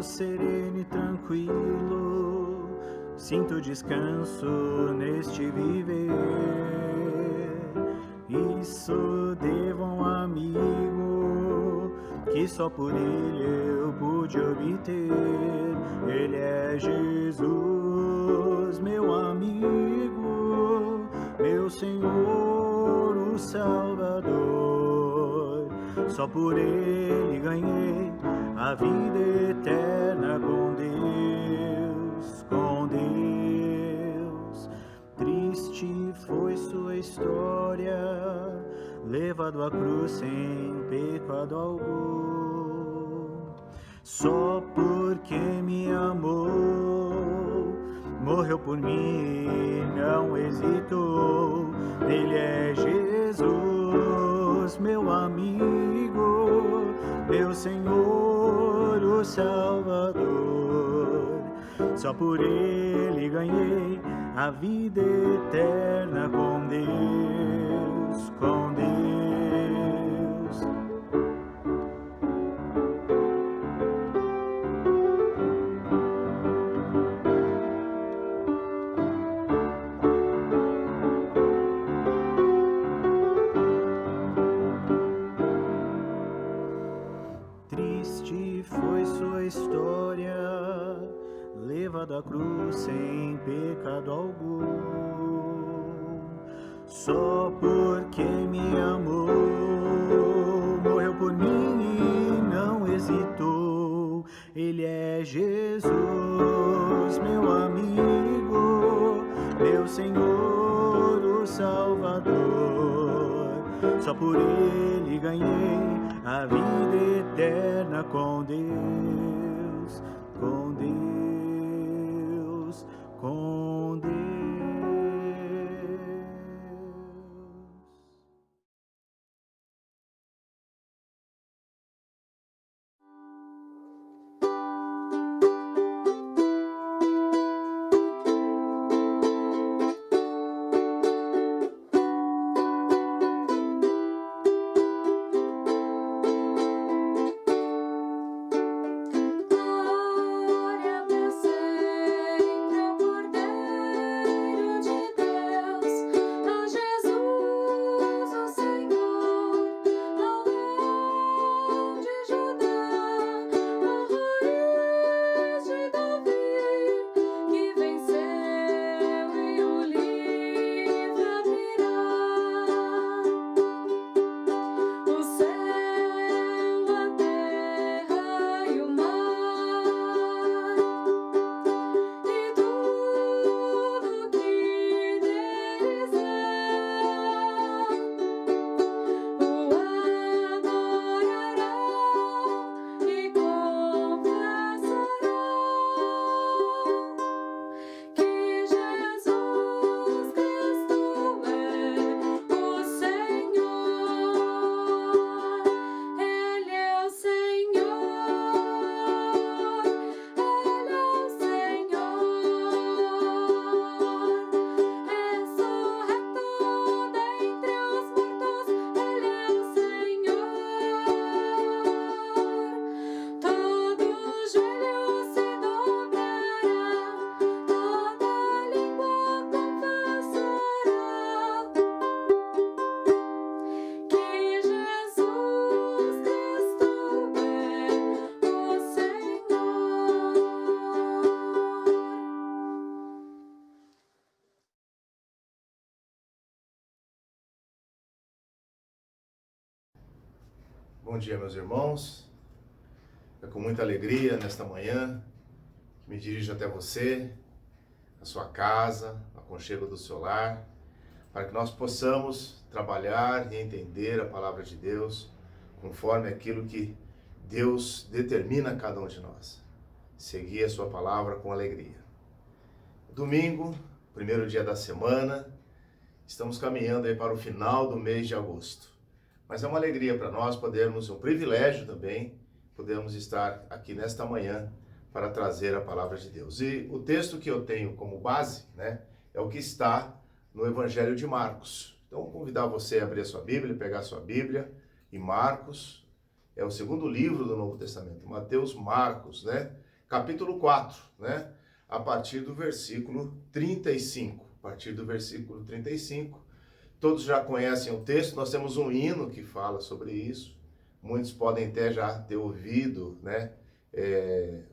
sereno e tranquilo, sinto descanso neste viver. Isso devo a um amigo que só por ele eu pude obter. Ele é Jesus, meu amigo, meu Senhor, o Salvador. Só por ele ganhei a vida eterna com Deus, com Deus. Triste foi sua história, levado à cruz sem pecado algum. Só porque me amou, morreu por mim e não hesitou. Ele é Jesus, meu amigo, meu Senhor, o Salvador. Só por ele ganhei a vida eterna com Deus, com Deus. Triste foi sua história, levado à cruz sem pecado algum. Só porque me amou, morreu por mim e não hesitou. Ele é Jesus, meu amigo, meu Senhor, o Salvador. Só por ele ganhei a vida eterna com Deus, com Deus, com Deus. Bom dia, meus irmãos. É com muita alegria nesta manhã que me dirijo até você, a sua casa, o aconchego do seu lar, para que nós possamos trabalhar e entender a palavra de Deus conforme aquilo que Deus determina a cada um de nós. Seguir a sua palavra com alegria. Domingo, primeiro dia da semana, estamos caminhando aí para o final do mês de agosto. Mas é uma alegria para nós podermos, um privilégio também, podermos estar aqui nesta manhã para trazer a palavra de Deus. E o texto que eu tenho como base, é o que está no Evangelho de Marcos. Então, vou convidar você a abrir a sua Bíblia, pegar a sua Bíblia, e Marcos é o segundo livro do Novo Testamento, Mateus, Marcos, capítulo 4, né? A partir do versículo 35. A partir do versículo 35. Todos já conhecem o texto, nós temos um hino que fala sobre isso. Muitos podem até já ter ouvido, né,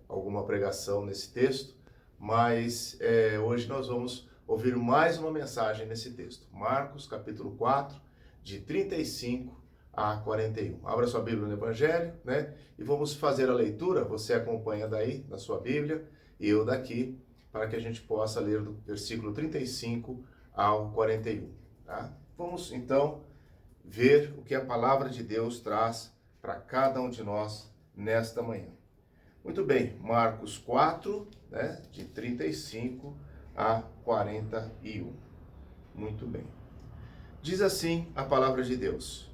alguma pregação nesse texto, mas hoje nós vamos ouvir mais uma mensagem nesse texto. Marcos, capítulo 4, de 35 a 41. Abra sua Bíblia no Evangelho, né, e vamos fazer a leitura. Você acompanha daí, na sua Bíblia, e eu daqui, para que a gente possa ler do versículo 35 ao 41. Tá? Vamos, então, ver o que a palavra de Deus traz para cada um de nós nesta manhã. Muito bem, Marcos 4, né, de 35 a 41. Muito bem. Diz assim a palavra de Deus.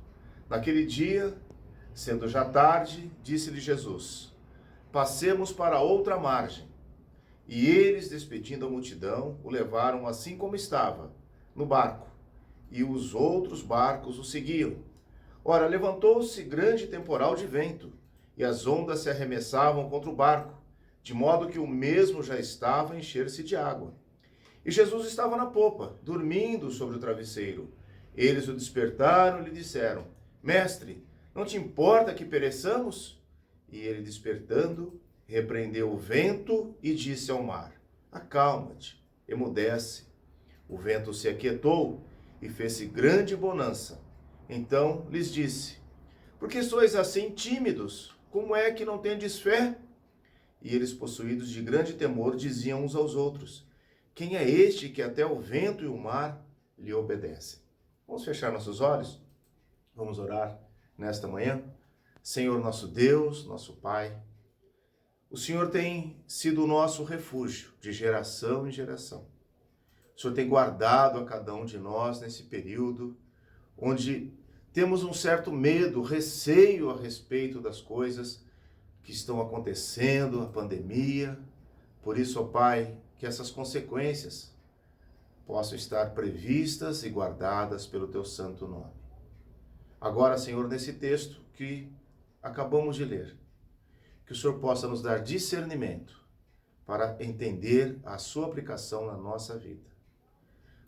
Naquele dia, sendo já tarde, disse-lhe Jesus: passemos para outra margem. E eles, despedindo a multidão, o levaram assim como estava, no barco, e os outros barcos o seguiam. Ora, levantou-se grande temporal de vento, e as ondas se arremessavam contra o barco, de modo que o mesmo já estava a encher-se de água. E Jesus estava na popa, dormindo sobre o travesseiro. Eles o despertaram e lhe disseram: Mestre, não te importa que pereçamos? E ele, despertando, repreendeu o vento e disse ao mar: acalma-te, emudece. O vento se aquietou e fez-se grande bonança. Então lhes disse: por que sois assim tímidos? Como é que não tendes fé? E eles, possuídos de grande temor, diziam uns aos outros: quem é este que até o vento e o mar lhe obedecem? Vamos fechar nossos olhos? Vamos orar nesta manhã? Senhor nosso Deus, nosso Pai, o Senhor tem sido o nosso refúgio de geração em geração. O Senhor tem guardado a cada um de nós nesse período onde temos um certo medo, receio a respeito das coisas que estão acontecendo, a pandemia. Por isso, ó Pai, que essas consequências possam estar previstas e guardadas pelo Teu santo nome. Agora, Senhor, nesse texto que acabamos de ler, que o Senhor possa nos dar discernimento para entender a sua aplicação na nossa vida.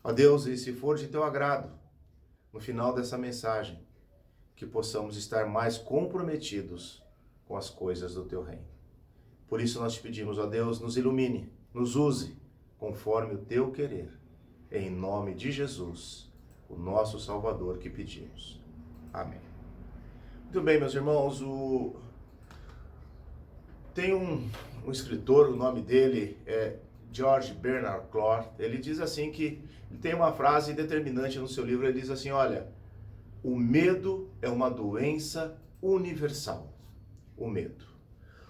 Ó Deus, e se for de Teu agrado, no final dessa mensagem, que possamos estar mais comprometidos com as coisas do Teu reino. Por isso nós te pedimos, ó Deus, nos ilumine, nos use, conforme o Teu querer. Em nome de Jesus, o nosso Salvador, que pedimos. Amém. Muito bem, meus irmãos, tem um escritor, o nome dele é George Bernard Shaw. Ele diz assim que, ele tem uma frase determinante no seu livro, ele diz assim, olha, o medo é uma doença universal. O medo.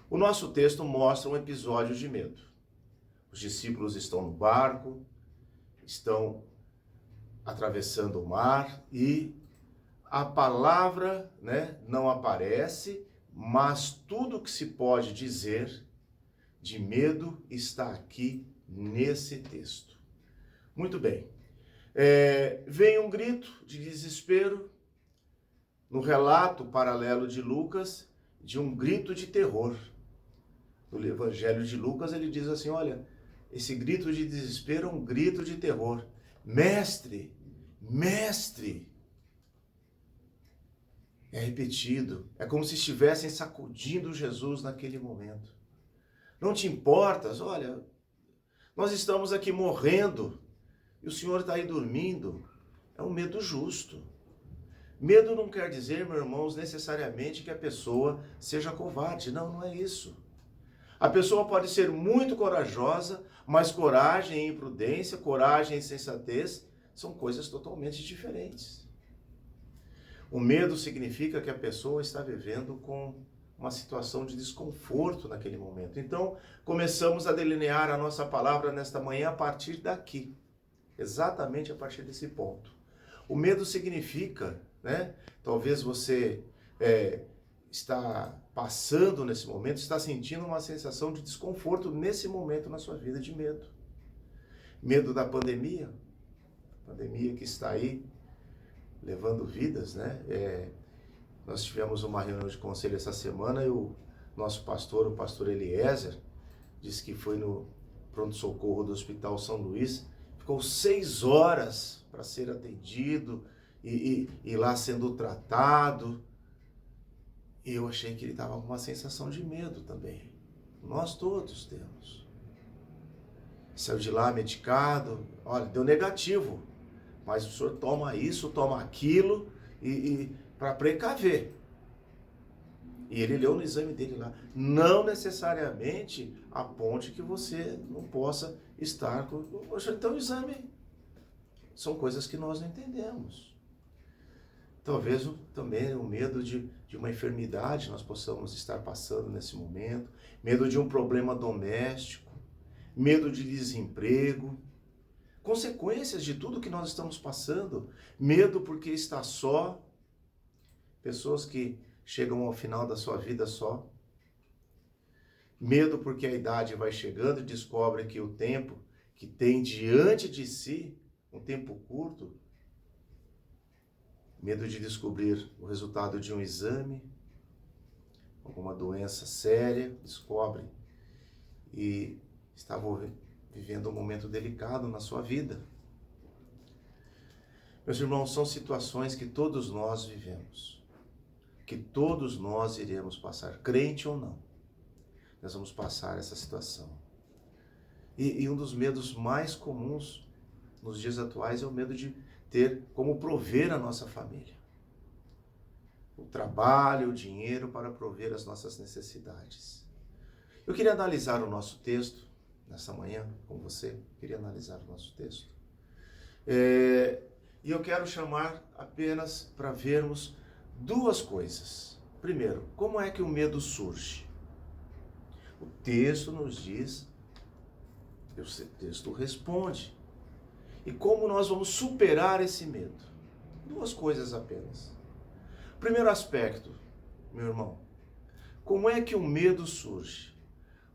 O nosso texto mostra um episódio de medo. Os discípulos estão no barco, estão atravessando o mar e a palavra, né, não aparece, mas tudo que se pode dizer de medo está aqui nesse texto. Muito bem. Vem um grito de desespero no relato paralelo de Lucas, de um grito de terror. No Evangelho de Lucas ele diz assim, olha, esse grito de desespero é um grito de terror. Mestre, mestre. É repetido, é como se estivessem sacudindo Jesus naquele momento. Não te importas? Olha, nós estamos aqui morrendo e o Senhor está aí dormindo. É um medo justo. Medo não quer dizer, meus irmãos, necessariamente que a pessoa seja covarde. Não, não é isso. A pessoa pode ser muito corajosa, mas coragem e imprudência, coragem e insensatez são coisas totalmente diferentes. O medo significa que a pessoa está vivendo com uma situação de desconforto naquele momento. Então, começamos a delinear a nossa palavra nesta manhã a partir daqui. Exatamente a partir desse ponto. O medo significa, né? Talvez você está passando nesse momento, está sentindo uma sensação de desconforto nesse momento na sua vida, de medo. Medo da pandemia. Pandemia que está aí levando vidas, né? Nós tivemos uma reunião de conselho essa semana e o nosso pastor, o pastor Eliezer, disse que foi no pronto-socorro do Hospital São Luís, ficou 6 horas para ser atendido e lá sendo tratado. E eu achei que ele estava com uma sensação de medo também. Nós todos temos. Saiu de lá medicado, olha, deu negativo, mas o senhor toma isso, toma aquilo, e para precaver. E ele leu no exame dele lá, não necessariamente a ponte que você não possa estar com... Então o exame são coisas que nós não entendemos. Talvez também o medo de uma enfermidade nós possamos estar passando nesse momento, medo de um problema doméstico, medo de desemprego, consequências de tudo que nós estamos passando, medo porque está só, pessoas que chegam ao final da sua vida só, medo porque a idade vai chegando e descobre que o tempo que tem diante de si, um tempo curto, medo de descobrir o resultado de um exame, alguma doença séria, descobre e estava vivendo um momento delicado na sua vida. Meus irmãos, são situações que todos nós vivemos, que todos nós iremos passar, crente ou não, nós vamos passar essa situação. E um dos medos mais comuns nos dias atuais é o medo de ter como prover a nossa família. O trabalho, o dinheiro para prover as nossas necessidades. Eu queria analisar o nosso texto nessa manhã com você. Queria analisar o nosso texto. E eu quero chamar apenas para vermos duas coisas. Primeiro, como é que o medo surge? O texto nos diz, o texto responde. E como nós vamos superar esse medo? Duas coisas apenas. Primeiro aspecto, meu irmão, como é que o medo surge?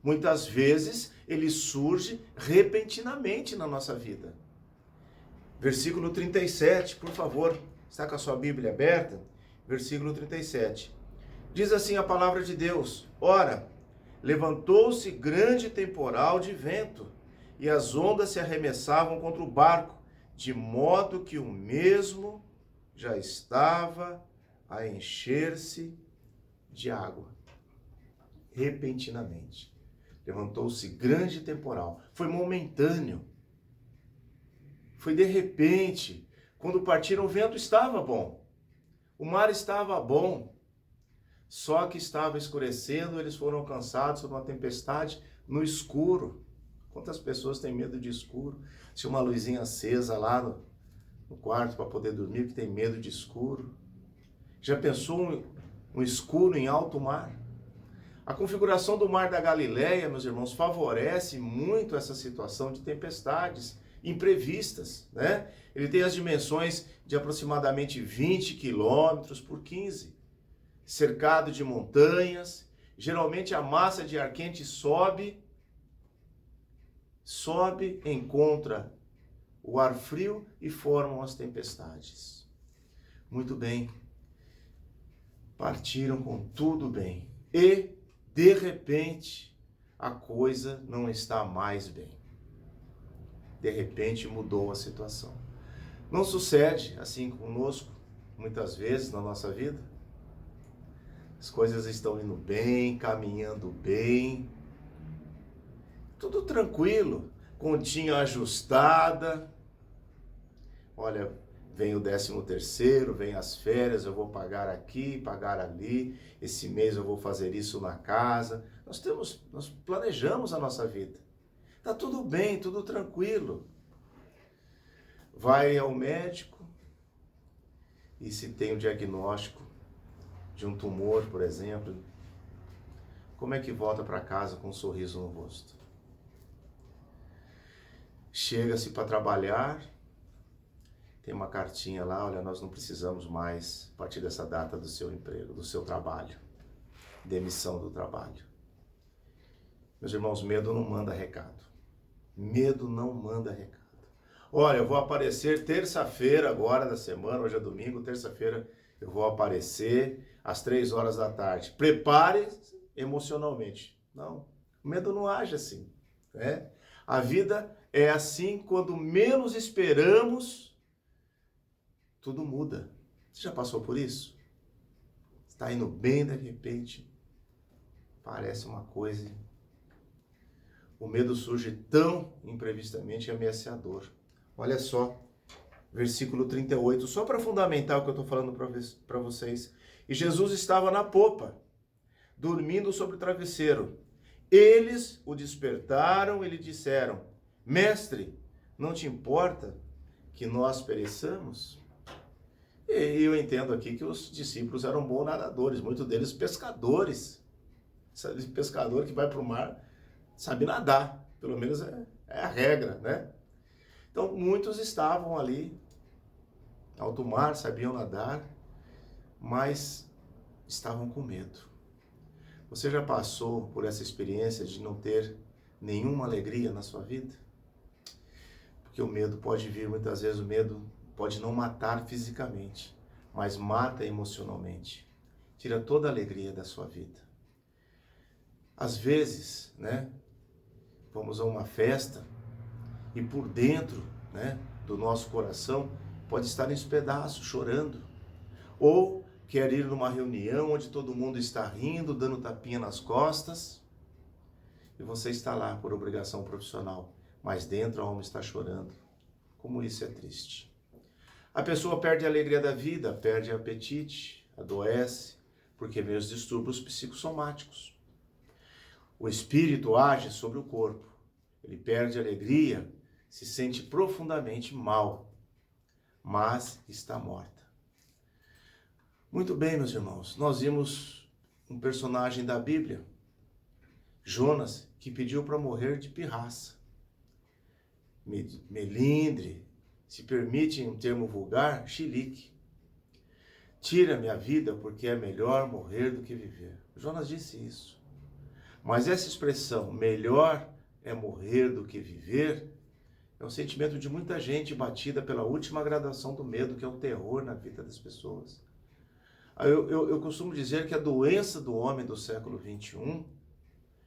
Muitas vezes ele surge repentinamente na nossa vida. Versículo 37, por favor, está com a sua Bíblia aberta? Versículo 37. Diz assim a palavra de Deus: Ora, levantou-se grande temporal de vento, e as ondas se arremessavam contra o barco, de modo que o mesmo já estava a encher-se de água. Repentinamente. Levantou-se grande temporal. Foi momentâneo. Foi de repente. Quando partiram, o vento estava bom. O mar estava bom. Só que estava escurecendo, eles foram alcançados por uma tempestade no escuro. Quantas pessoas têm medo de escuro? Tinha uma luzinha acesa lá no quarto para poder dormir, que tem medo de escuro. Já pensou um escuro em alto mar? A configuração do Mar da Galileia, meus irmãos, favorece muito essa situação de tempestades imprevistas, né? Ele tem as dimensões de aproximadamente 20 quilômetros por 15, cercado de montanhas. Geralmente a massa de ar quente sobe, encontra o ar frio e formam as tempestades. Muito bem. Partiram com tudo bem. E, de repente, a coisa não está mais bem. De repente mudou a situação. Não sucede assim conosco, muitas vezes na nossa vida? As coisas estão indo bem, caminhando bem, tudo tranquilo, continha ajustada. Olha, vem o 13º, vem as férias, eu vou pagar aqui, pagar ali, esse mês eu vou fazer isso na casa. Nós planejamos a nossa vida. Tá tudo bem, tudo tranquilo. Vai ao médico e se tem o diagnóstico de um tumor, por exemplo, como é que volta para casa com um sorriso no rosto? Chega-se para trabalhar, tem uma cartinha lá, olha, nós não precisamos mais, a partir dessa data, do seu emprego, do seu trabalho, demissão do trabalho. Meus irmãos, medo não manda recado. Medo não manda recado. Olha, eu vou aparecer terça-feira agora da semana, hoje é domingo, terça-feira eu vou aparecer às 3 horas da tarde. Prepare emocionalmente. Não O medo não age assim, né? A vida é assim, quando menos esperamos, tudo muda. Você já passou por isso? Está indo bem, de repente, parece uma coisa. O medo surge tão imprevistamente e ameaçador. Olha só, versículo 38, só para fundamentar o que eu estou falando para vocês. E Jesus estava na popa, dormindo sobre o travesseiro. Eles o despertaram e lhe disseram: Mestre, não te importa que nós pereçamos? E eu entendo aqui que os discípulos eram bons nadadores, muitos deles pescadores. Esse pescador que vai para o mar sabe nadar, pelo menos é a regra, né? Então, muitos estavam ali, alto mar, sabiam nadar, mas estavam com medo. Você já passou por essa experiência de não ter nenhuma alegria na sua vida? Porque o medo pode vir, muitas vezes o medo pode não matar fisicamente, mas mata emocionalmente. Tira toda a alegria da sua vida. Às vezes, né, vamos a uma festa e por dentro, né, do nosso coração pode estar em pedaços, chorando. Ou quer ir numa reunião onde todo mundo está rindo, dando tapinha nas costas, e você está lá por obrigação profissional, mas dentro a alma está chorando. Como isso é triste. A pessoa perde a alegria da vida, perde o apetite, adoece, porque vem os distúrbios psicossomáticos. O espírito age sobre o corpo, ele perde a alegria, se sente profundamente mal, mas está morta. Muito bem, meus irmãos, nós vimos um personagem da Bíblia, Jonas, que pediu para morrer de pirraça. Melindre, se permite um termo vulgar, chilique. Tira-me a vida porque é melhor morrer do que viver. Jonas disse isso. Mas essa expressão, melhor é morrer do que viver, é um sentimento de muita gente batida pela última gradação do medo, que é o terror na vida das pessoas. Eu costumo dizer que a doença do homem do século XXI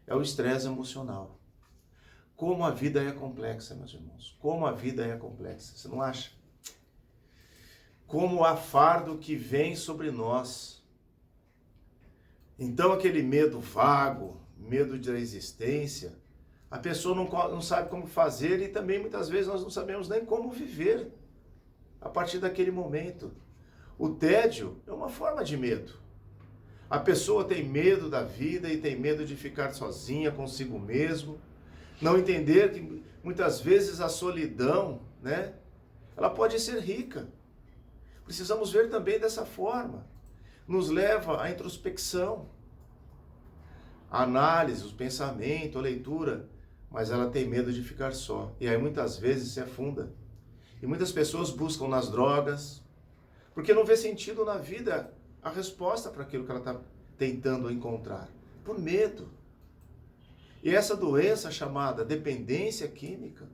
é o estresse emocional. Como a vida é complexa, meus irmãos. Como a vida é complexa. Você não acha? Como há fardo que vem sobre nós. Então aquele medo vago, medo da existência, a pessoa não sabe como fazer e também muitas vezes nós não sabemos nem como viver a partir daquele momento. O tédio é uma forma de medo. A pessoa tem medo da vida e tem medo de ficar sozinha consigo mesmo. Não entender que muitas vezes a solidão, né, ela pode ser rica. Precisamos ver também dessa forma. Nos leva à introspecção, a análise, o pensamento, a leitura, mas ela tem medo de ficar só. E aí muitas vezes se afunda. E muitas pessoas buscam nas drogas, porque não vê sentido na vida a resposta para aquilo que ela está tentando encontrar, por medo. E essa doença chamada dependência química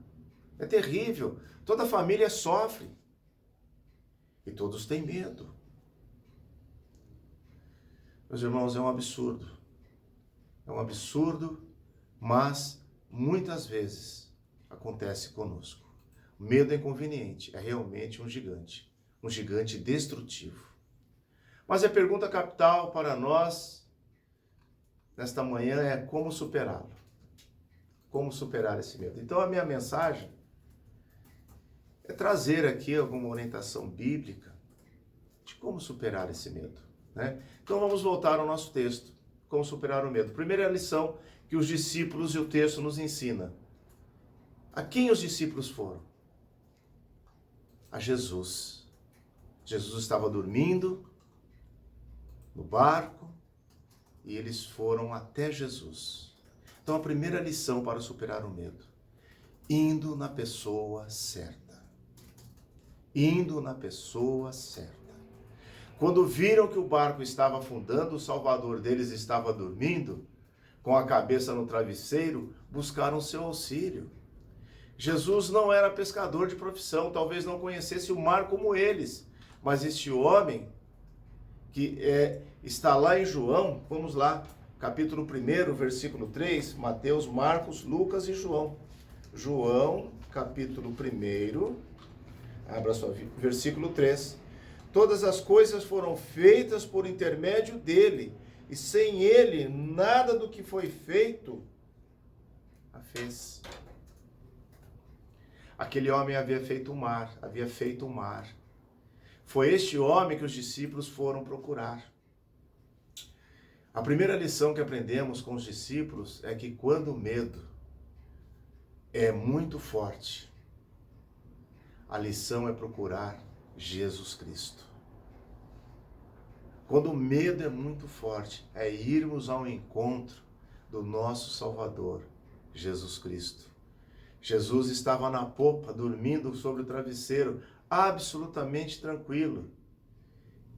é terrível. Toda a família sofre. E todos têm medo. Meus irmãos, é um absurdo. É um absurdo, mas muitas vezes acontece conosco. O medo é inconveniente, é realmente um gigante destrutivo. Mas a pergunta capital para nós nesta manhã é como superá-lo. Como superar esse medo? Então a minha mensagem é trazer aqui alguma orientação bíblica de como superar esse medo, né? Então vamos voltar ao nosso texto, como superar o medo. Primeira lição que os discípulos e o texto nos ensina. A quem os discípulos foram? A Jesus. Jesus estava dormindo no barco e eles foram até Jesus. Então a primeira lição para superar o medo, indo na pessoa certa. Indo na pessoa certa. Quando viram que o barco estava afundando, o salvador deles estava dormindo, com a cabeça no travesseiro, buscaram seu auxílio. Jesus não era pescador de profissão, talvez não conhecesse o mar como eles, mas este homem que está lá em João, vamos lá, capítulo 1, versículo 3, Mateus, Marcos, Lucas e João. João, capítulo 1, abra sua versículo 3. Todas as coisas foram feitas por intermédio dele, e sem ele, nada do que foi feito a fez. Aquele homem havia feito o mar. Foi este homem que os discípulos foram procurar. A primeira lição que aprendemos com os discípulos é que quando o medo é muito forte, a lição é procurar Jesus Cristo. Quando o medo é muito forte, é irmos ao encontro do nosso Salvador, Jesus Cristo. Jesus estava na popa, dormindo sobre o travesseiro, absolutamente tranquilo.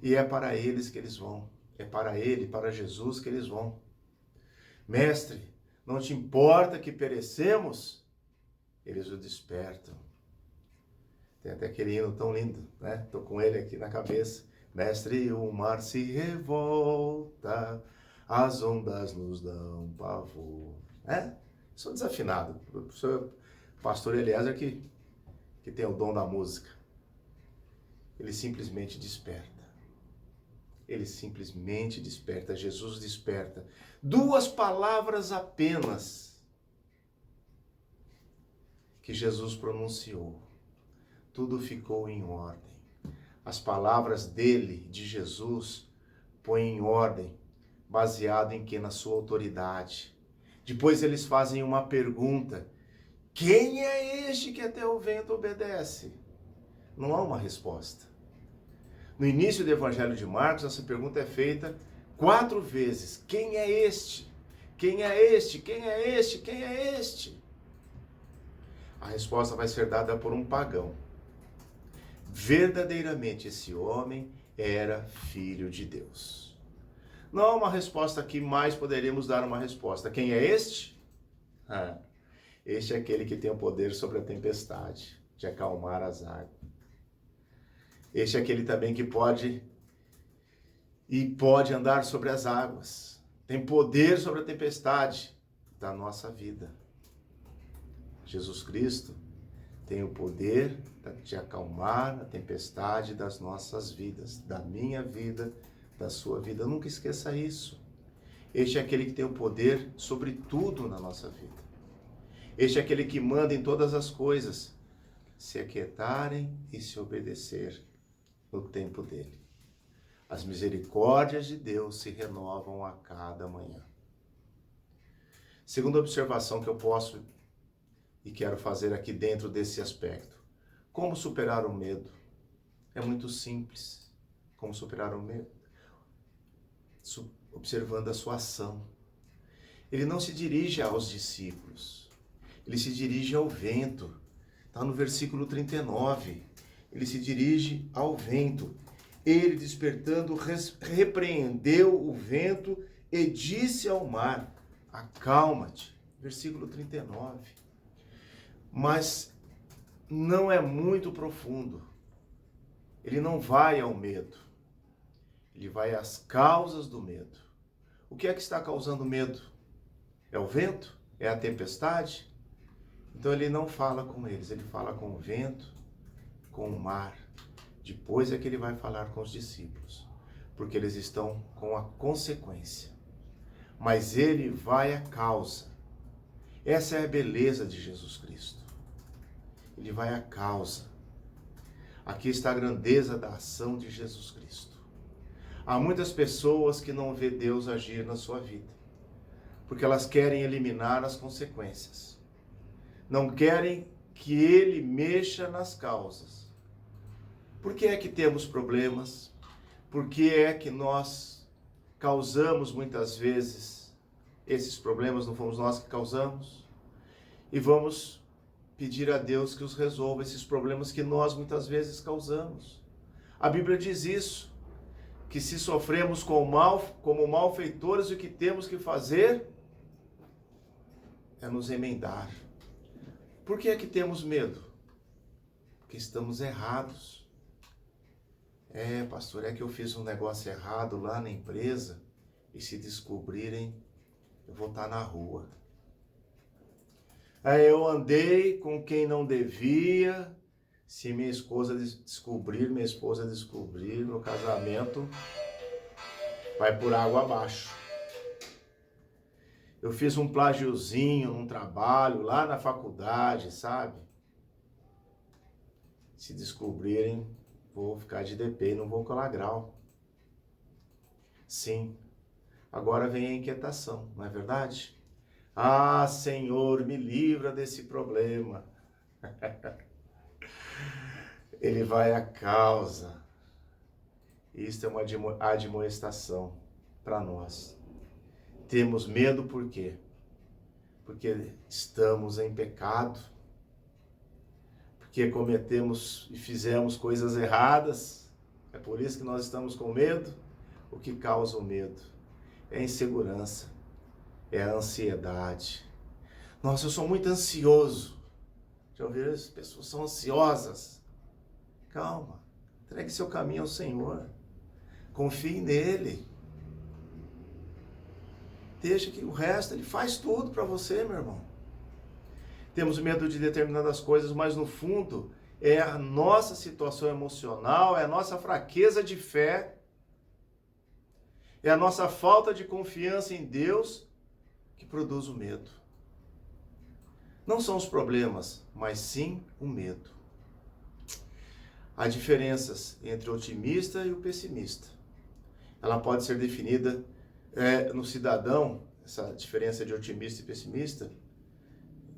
E é para eles que eles vão. É para ele, para Jesus que eles vão. Mestre, não te importa que perecemos? Eles o despertam. Tem até aquele hino tão lindo, né? Estou com ele aqui na cabeça. Mestre, o mar se revolta, as ondas nos dão pavor. Sou desafinado. O pastor Eliezer que tem o dom da música. Ele simplesmente desperta. Ele simplesmente desperta. Jesus desperta. 2 palavras apenas que Jesus pronunciou. Tudo ficou em ordem. As palavras dele, de Jesus, põem em ordem, baseado em que? Na sua autoridade. Depois eles fazem uma pergunta: quem é este que até o vento obedece? Não há uma resposta. No início do Evangelho de Marcos, essa pergunta é feita 4 vezes. Quem é este? Quem é este? Quem é este? Quem é este? A resposta vai ser dada por um pagão. Verdadeiramente esse homem era filho de Deus. Não há uma resposta aqui, mais poderíamos dar uma resposta. Quem é este? Este é aquele que tem o poder sobre a tempestade, de acalmar as águas. Este é aquele também que pode andar sobre as águas. Tem poder sobre a tempestade da nossa vida. Jesus Cristo tem o poder de acalmar a tempestade das nossas vidas, da minha vida, da sua vida. Nunca esqueça isso. Este é aquele que tem o poder sobre tudo na nossa vida. Este é aquele que manda em todas as coisas se aquietarem e se obedecer no tempo dele. As misericórdias de Deus se renovam a cada manhã. Segunda observação que eu posso e quero fazer aqui dentro desse aspecto. Como superar o medo? É muito simples. Como superar o medo? Observando a sua ação. Ele não se dirige aos discípulos. Ele se dirige ao vento. Está no versículo 39. Ele se dirige ao vento. Ele, despertando, repreendeu o vento e disse ao mar: acalma-te. Versículo 39. Mas não é muito profundo. Ele não vai ao medo. Ele vai às causas do medo. O que é que está causando medo? É o vento? É a tempestade? Então ele não fala com eles, ele fala com o vento, com o mar. Depois é que ele vai falar com os discípulos, porque eles estão com a consequência. Mas ele vai à causa. Essa é a beleza de Jesus Cristo. Ele vai à causa. Aqui está a grandeza da ação de Jesus Cristo. Há muitas pessoas que não vê Deus agir na sua vida, porque elas querem eliminar as consequências. Não querem que Ele mexa nas causas. Por que é que temos problemas? Por que é que nós causamos muitas vezes esses problemas? Não fomos nós que causamos? E vamos pedir a Deus que os resolva, esses problemas que nós muitas vezes causamos. A Bíblia diz isso, que se sofremos como malfeitores, o que temos que fazer é nos emendar. Por que é que temos medo? Porque estamos errados. Pastor, é que eu fiz um negócio errado lá na empresa, e se descobrirem, eu vou estar na rua. Aí eu andei com quem não devia. Se minha esposa descobrir, meu casamento vai por água abaixo. Eu fiz um plagiozinho num trabalho lá na faculdade, sabe? Se descobrirem, vou ficar de DP e não vou colar grau. Sim, agora vem a inquietação, não é verdade? Ah, Senhor, me livra desse problema. Ele vai à causa. Isto é uma admoestação para nós. Temos medo por quê? Porque estamos em pecado. Porque cometemos e fizemos coisas erradas. É por isso que nós estamos com medo. O que causa o medo? É a insegurança. É a ansiedade. Nossa, eu sou muito ansioso. Já ouviram isso? As pessoas são ansiosas. Calma. Entregue seu caminho ao Senhor. Confie nele. Deixa que o resto, ele faz tudo para você, meu irmão. Temos medo de determinadas coisas, mas no fundo é a nossa situação emocional, é a nossa fraqueza de fé, é a nossa falta de confiança em Deus que produz o medo. Não são os problemas, mas sim o medo. Há diferenças entre o otimista e o pessimista. Ela pode ser definida no cidadão, essa diferença de otimista e pessimista,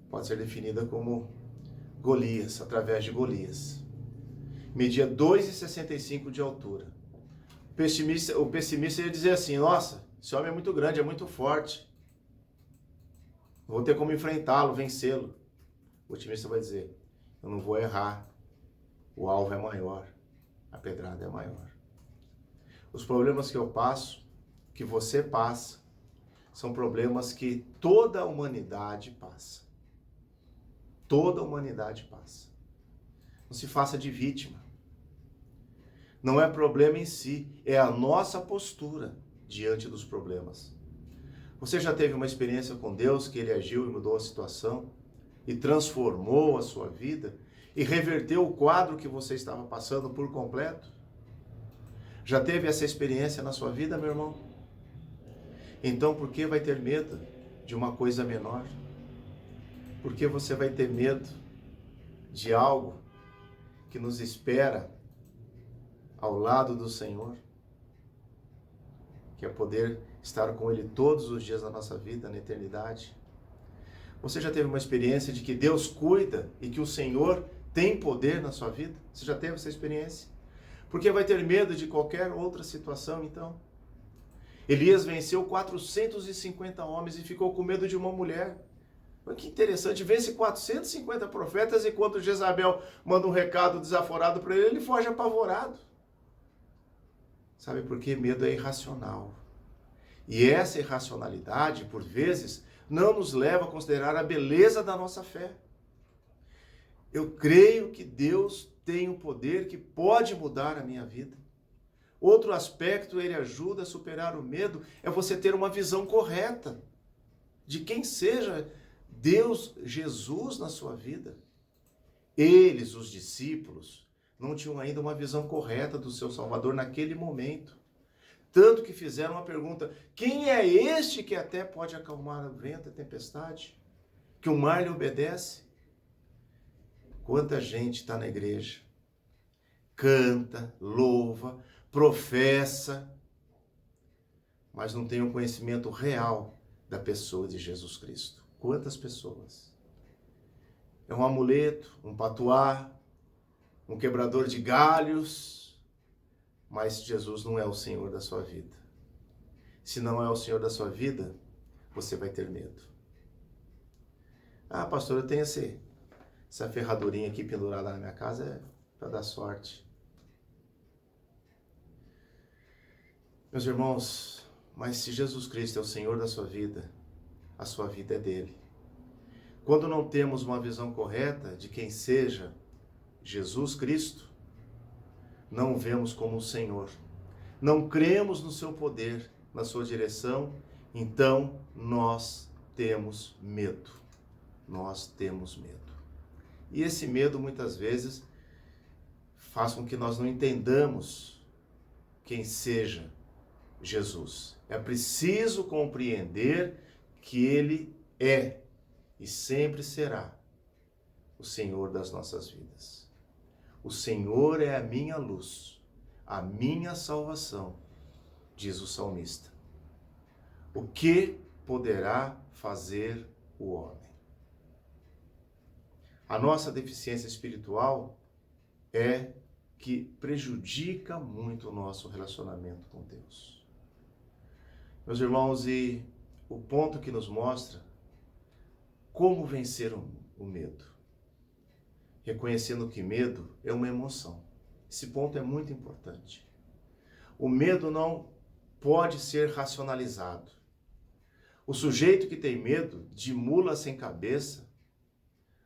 pode ser definida como Golias, através de Golias. Media 2,65 de altura. O pessimista ia dizer assim, nossa, esse homem é muito grande, é muito forte. Não vou ter como enfrentá-lo, vencê-lo. O otimista vai dizer, eu não vou errar. O alvo é maior, a pedrada é maior. Os problemas que eu passo, que você passa, são problemas que toda a humanidade passa. Toda a humanidade passa. Não se faça de vítima. Não é problema em si, é a nossa postura diante dos problemas. Você já teve uma experiência com Deus que Ele agiu e mudou a situação e transformou a sua vida e reverteu o quadro que você estava passando por completo? Já teve essa experiência na sua vida, meu irmão? Então, por que vai ter medo de uma coisa menor? Por que você vai ter medo de algo que nos espera ao lado do Senhor? Que é poder estar com Ele todos os dias da nossa vida, na eternidade. Você já teve uma experiência de que Deus cuida e que o Senhor tem poder na sua vida? Você já teve essa experiência? Por que vai ter medo de qualquer outra situação, então? Elias venceu 450 homens e ficou com medo de uma mulher. Mas que interessante, vence 450 profetas e quando Jezabel manda um recado desaforado para ele, ele foge apavorado. Sabe por quê? Medo é irracional. E essa irracionalidade, por vezes, não nos leva a considerar a beleza da nossa fé. Eu creio que Deus tem um poder que pode mudar a minha vida. Outro aspecto, ele ajuda a superar o medo, é você ter uma visão correta de quem seja Deus, Jesus na sua vida. Eles, os discípulos, não tinham ainda uma visão correta do seu Salvador naquele momento. Tanto que fizeram uma pergunta, quem é este que até pode acalmar o vento e a tempestade? Que o mar lhe obedece? Quanta gente está na igreja, canta, louva, professa, mas não tem um conhecimento real da pessoa de Jesus Cristo. Quantas pessoas? É um amuleto, um patuá, um quebrador de galhos, mas Jesus não é o Senhor da sua vida. Se não é o Senhor da sua vida, você vai ter medo. Ah, pastor, eu tenho essa ferradurinha aqui pendurada na minha casa, é para dar sorte. Meus irmãos, mas se Jesus Cristo é o Senhor da sua vida, a sua vida é dele. Quando não temos uma visão correta de quem seja Jesus Cristo, não o vemos como o Senhor. Não cremos no seu poder, na sua direção então nós temos medo. Nós temos medo. E esse medo muitas vezes faz com que nós não entendamos quem seja Jesus. É preciso compreender que Ele é e sempre será o Senhor das nossas vidas. O Senhor é a minha luz, a minha salvação, diz o salmista. O que poderá fazer o homem? A nossa deficiência espiritual é que prejudica muito o nosso relacionamento com Deus. Meus irmãos, e o ponto que nos mostra como vencer o medo. Reconhecendo que medo é uma emoção. Esse ponto é muito importante. O medo não pode ser racionalizado. O sujeito que tem medo de mula sem cabeça,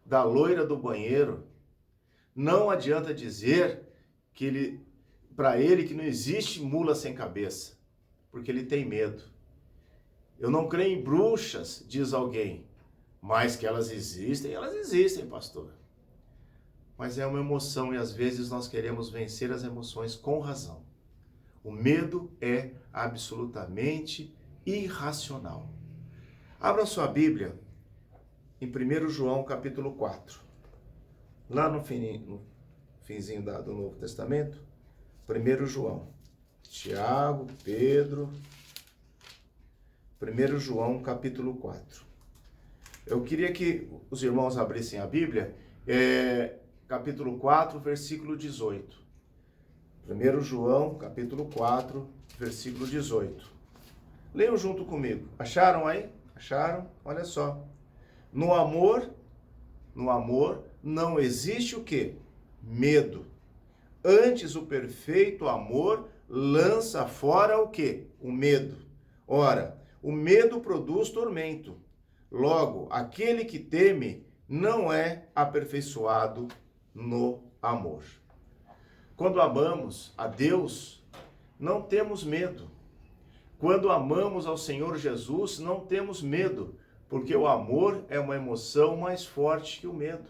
da loira do banheiro, não adianta dizer que para ele que não existe mula sem cabeça, porque ele tem medo. Eu não creio em bruxas, diz alguém, mas que elas existem, pastor. Mas é uma emoção e às vezes nós queremos vencer as emoções com razão. O medo é absolutamente irracional. Abra sua Bíblia em 1 João capítulo 4. Lá no finzinho do Novo Testamento, 1 João. Tiago, Pedro, 1 João capítulo 4. Eu queria que os irmãos abrissem a Bíblia, capítulo 4, versículo 18. 1 João, capítulo 4, versículo 18. Leiam junto comigo. Acharam aí? Acharam? Olha só. No amor não existe o quê? Medo. Antes, o perfeito amor lança fora o quê? O medo. Ora, o medo produz tormento. Logo, aquele que teme não é aperfeiçoado no amor. Quando amamos a Deus, não temos medo. Quando amamos ao Senhor Jesus, não temos medo, porque o amor é uma emoção mais forte que o medo.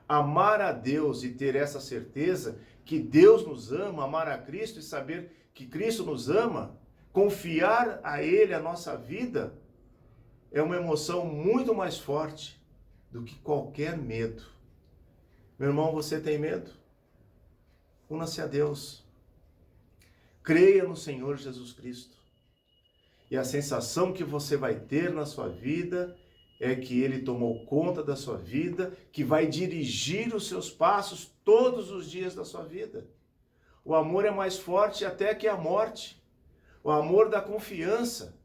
Amar a Deus e ter essa certeza que Deus nos ama, amar a Cristo e saber que Cristo nos ama, confiar a Ele a nossa vida, é uma emoção muito mais forte do que qualquer medo. Meu irmão, você tem medo? Una-se a Deus. Creia no Senhor Jesus Cristo. E a sensação que você vai ter na sua vida é que Ele tomou conta da sua vida, que vai dirigir os seus passos todos os dias da sua vida. O amor é mais forte até que a morte. O amor da confiança.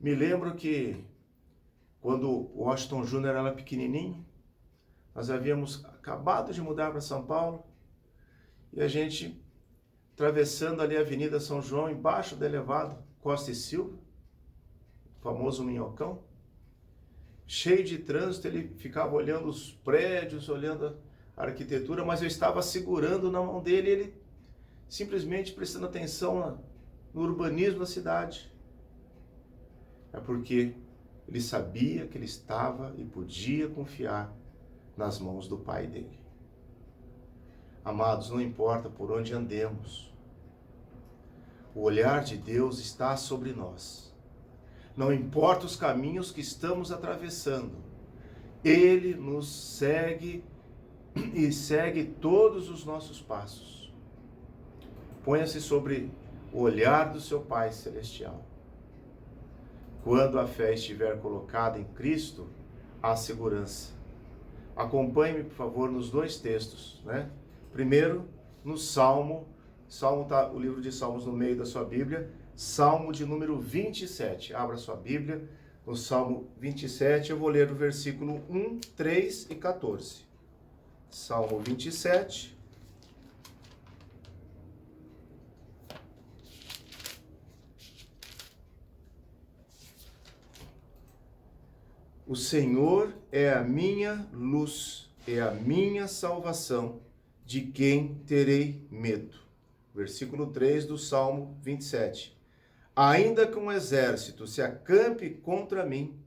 Me lembro que quando o Washington Júnior era pequenininho, nós havíamos acabado de mudar para São Paulo e a gente atravessando ali a Avenida São João, embaixo do elevado Costa e Silva, o famoso Minhocão, cheio de trânsito, ele ficava olhando os prédios, olhando a arquitetura, mas eu estava segurando na mão dele, ele simplesmente prestando atenção no urbanismo da cidade. É porque ele sabia que ele estava e podia confiar nas mãos do Pai dele. Amados, não importa por onde andemos, o olhar de Deus está sobre nós. Não importa os caminhos que estamos atravessando, Ele nos segue e segue todos os nossos passos. Ponha-se sobre o olhar do seu Pai Celestial. Quando a fé estiver colocada em Cristo, há segurança. Acompanhe-me, por favor, nos dois textos, né? Primeiro, no Salmo está o livro de Salmos no meio da sua Bíblia, Salmo de número 27. Abra sua Bíblia, no Salmo 27, eu vou ler o versículo 1, 3 e 14. Salmo 27. O Senhor é a minha luz, é a minha salvação, de quem terei medo? Versículo 3 do Salmo 27. Ainda que um exército se acampe contra mim,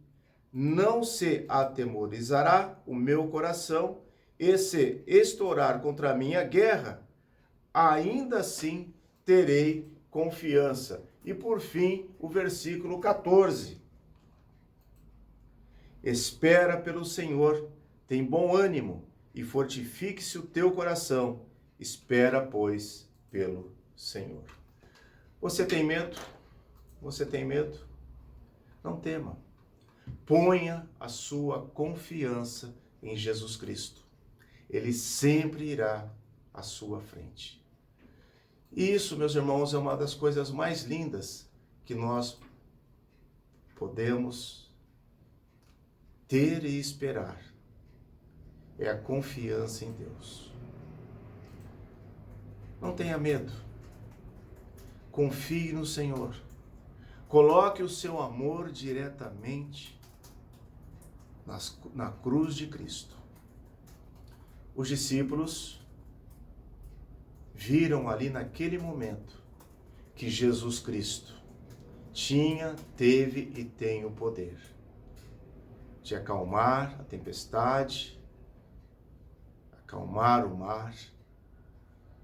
não se atemorizará o meu coração, e se estourar contra mim a guerra, ainda assim terei confiança. E por fim, o versículo 14. Espera pelo Senhor, tem bom ânimo, e fortifique-se o teu coração. Espera, pois, pelo Senhor. Você tem medo? Você tem medo? Não tema. Ponha a sua confiança em Jesus Cristo. Ele sempre irá à sua frente. E isso, meus irmãos, é uma das coisas mais lindas que nós podemos ter e esperar. É a confiança em Deus. Não tenha medo. Confie no Senhor. Coloque o seu amor diretamente na cruz de Cristo. Os discípulos viram ali naquele momento que Jesus Cristo teve e tem o poder de acalmar a tempestade, acalmar o mar.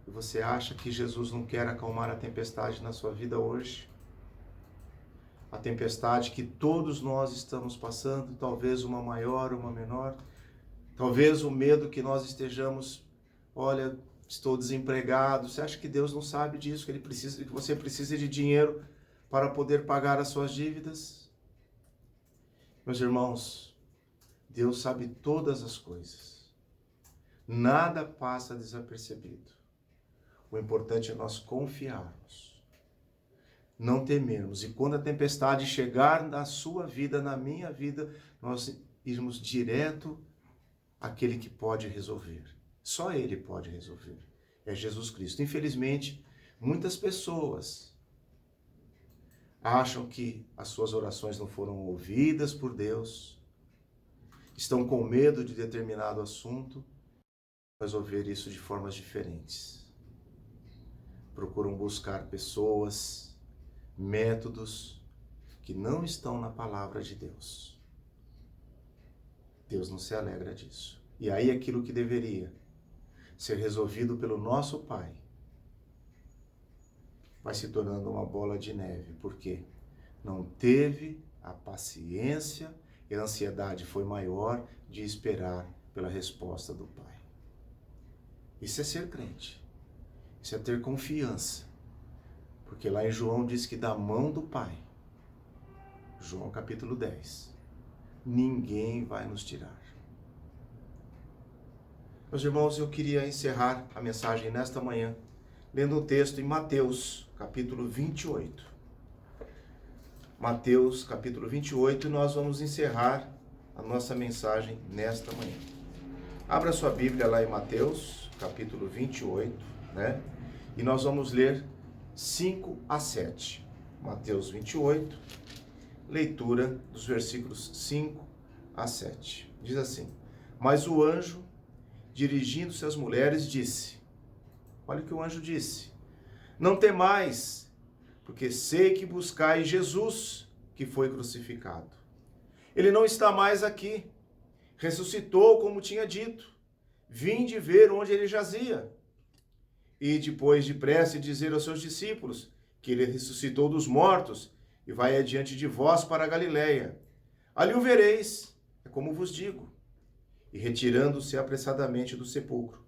E você acha que Jesus não quer acalmar a tempestade na sua vida hoje? A tempestade que todos nós estamos passando, talvez uma maior, uma menor, talvez o medo que nós estejamos, olha, estou desempregado. Você acha que Deus não sabe disso, que você precisa de dinheiro para poder pagar as suas dívidas? Meus irmãos, Deus sabe todas as coisas. Nada passa desapercebido. O importante é nós confiarmos. Não temermos. E quando a tempestade chegar na sua vida, na minha vida, nós irmos direto àquele que pode resolver. Só Ele pode resolver. É Jesus Cristo. Infelizmente, muitas pessoas acham que as suas orações não foram ouvidas por Deus, estão com medo de determinado assunto, resolver isso de formas diferentes. Procuram buscar pessoas, métodos que não estão na palavra de Deus. Deus não se alegra disso. E aí aquilo que deveria ser resolvido pelo nosso Pai vai se tornando uma bola de neve, porque não teve a paciência e a ansiedade foi maior de esperar pela resposta do Pai. Isso é ser crente. Isso é ter confiança. Porque lá em João diz que da mão do Pai, João capítulo 10, ninguém vai nos tirar. Meus irmãos, eu queria encerrar a mensagem nesta manhã, lendo um texto em Mateus capítulo 28. Mateus capítulo 28, e nós vamos encerrar a nossa mensagem nesta manhã. Abra sua Bíblia lá em Mateus capítulo 28, né? E nós vamos ler 5 a 7. Mateus 28, leitura dos versículos 5 a 7. Diz assim: Mas o anjo, dirigindo-se às mulheres, disse, olha o que o anjo disse, não temais, porque sei que buscais Jesus, que foi crucificado. Ele não está mais aqui, ressuscitou como tinha dito, vinde ver onde ele jazia. E depois depressa dizer aos seus discípulos que ele ressuscitou dos mortos e vai adiante de vós para a Galileia. Ali o vereis, é como vos digo. E retirando-se apressadamente do sepulcro,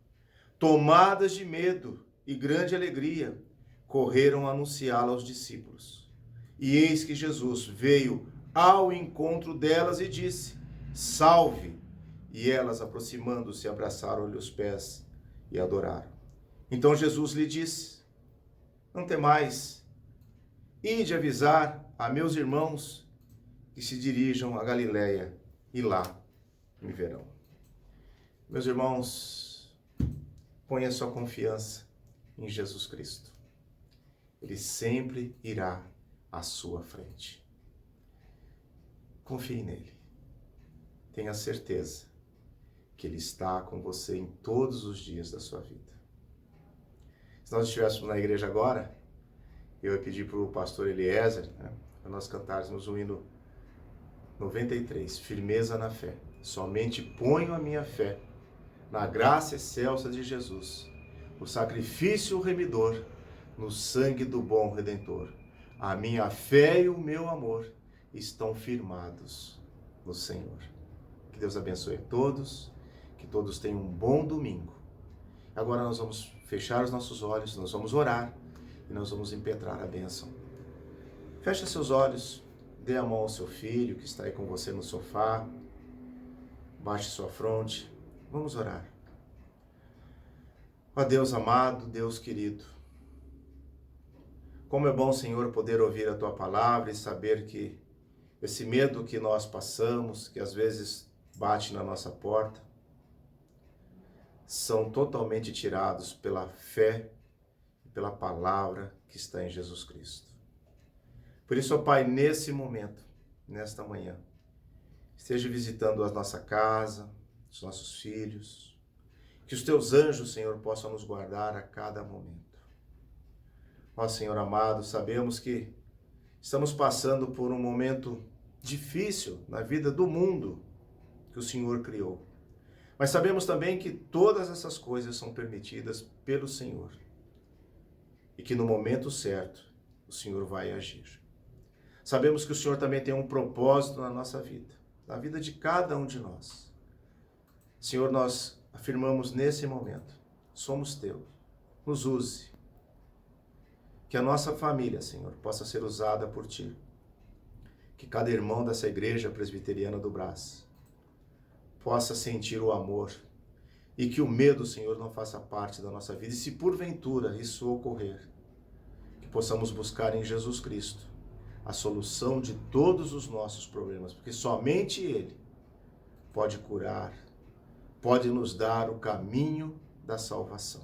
tomadas de medo e grande alegria, correram a anunciá-la aos discípulos. E eis que Jesus veio ao encontro delas e disse, salve! E elas, aproximando-se, abraçaram-lhe os pés e adoraram. Então Jesus lhe disse, não temais, ide avisar a meus irmãos que se dirijam a Galileia e lá me verão. Meus irmãos, ponha sua confiança em Jesus Cristo. Ele sempre irá à sua frente. Confie nele. Tenha certeza que ele está com você em todos os dias da sua vida. Se nós estivéssemos na igreja agora, Eu ia pedir para o pastor Eliezer, né, para nós cantarmos o hino 93, Firmeza na Fé. Somente ponho a minha fé na graça excelsa de Jesus, o sacrifício remidor, no sangue do bom Redentor. A minha fé e o meu amor estão firmados no Senhor. Que Deus abençoe a todos, que todos tenham um bom domingo. Agora nós vamos fechar os nossos olhos, nós vamos orar e nós vamos impetrar a bênção. Feche seus olhos, dê a mão ao seu filho que está aí com você no sofá, baixe sua fronte, vamos orar. Ó Deus amado, Deus querido, como é bom, Senhor, poder ouvir a Tua palavra e saber que esse medo que nós passamos, que às vezes bate na nossa porta, são totalmente tirados pela fé e pela palavra que está em Jesus Cristo. Por isso, ó Pai, nesse momento, nesta manhã, esteja visitando a nossa casa, os nossos filhos, que os Teus anjos, Senhor, possam nos guardar a cada momento. Ó Senhor amado, sabemos que estamos passando por um momento difícil na vida do mundo que o Senhor criou. Mas sabemos também que todas essas coisas são permitidas pelo Senhor. E que no momento certo, o Senhor vai agir. Sabemos que o Senhor também tem um propósito na nossa vida, na vida de cada um de nós. Senhor, nós afirmamos nesse momento, somos Teus, nos use. Que a nossa família, Senhor, possa ser usada por Ti. Que cada irmão dessa igreja presbiteriana do Brás possa sentir o amor e que o medo, Senhor, não faça parte da nossa vida. E se porventura isso ocorrer, que possamos buscar em Jesus Cristo a solução de todos os nossos problemas, porque somente Ele pode curar, pode nos dar o caminho da salvação.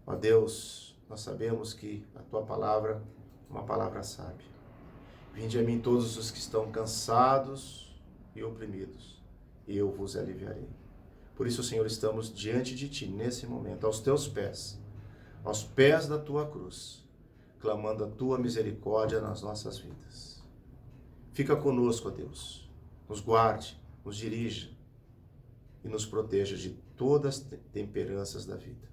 Ó Deus, nós sabemos que a Tua palavra é uma palavra sábia. Vinde a mim todos os que estão cansados e oprimidos, e eu vos aliviarei. Por isso, Senhor, estamos diante de Ti, nesse momento, aos Teus pés da Tua cruz, clamando a Tua misericórdia nas nossas vidas. Fica conosco, ó Deus, nos guarde, nos dirija e nos proteja de todas as temperanças da vida.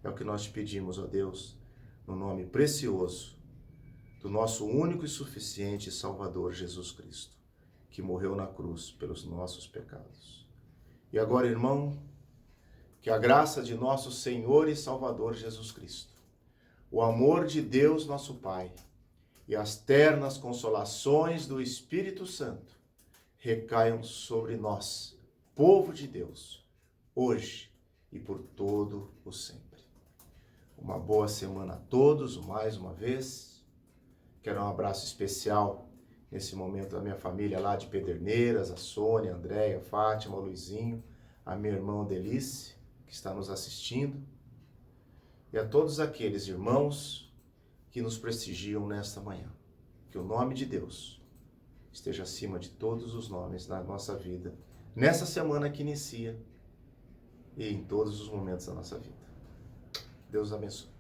É o que nós te pedimos, ó Deus, no nome precioso do nosso único e suficiente Salvador Jesus Cristo, que morreu na cruz pelos nossos pecados. E agora, irmão, que a graça de nosso Senhor e Salvador Jesus Cristo, o amor de Deus nosso Pai e as ternas consolações do Espírito Santo recaiam sobre nós, povo de Deus, hoje e por todo o sempre. Uma boa semana a todos, mais uma vez. Quero um abraço especial nesse momento da minha família lá de Pederneiras, a Sônia, a Andréia, a Fátima, o Luizinho, a minha irmã Delice, que está nos assistindo, e a todos aqueles irmãos que nos prestigiam nesta manhã. Que o nome de Deus esteja acima de todos os nomes na nossa vida, nessa semana que inicia e em todos os momentos da nossa vida. Deus abençoe.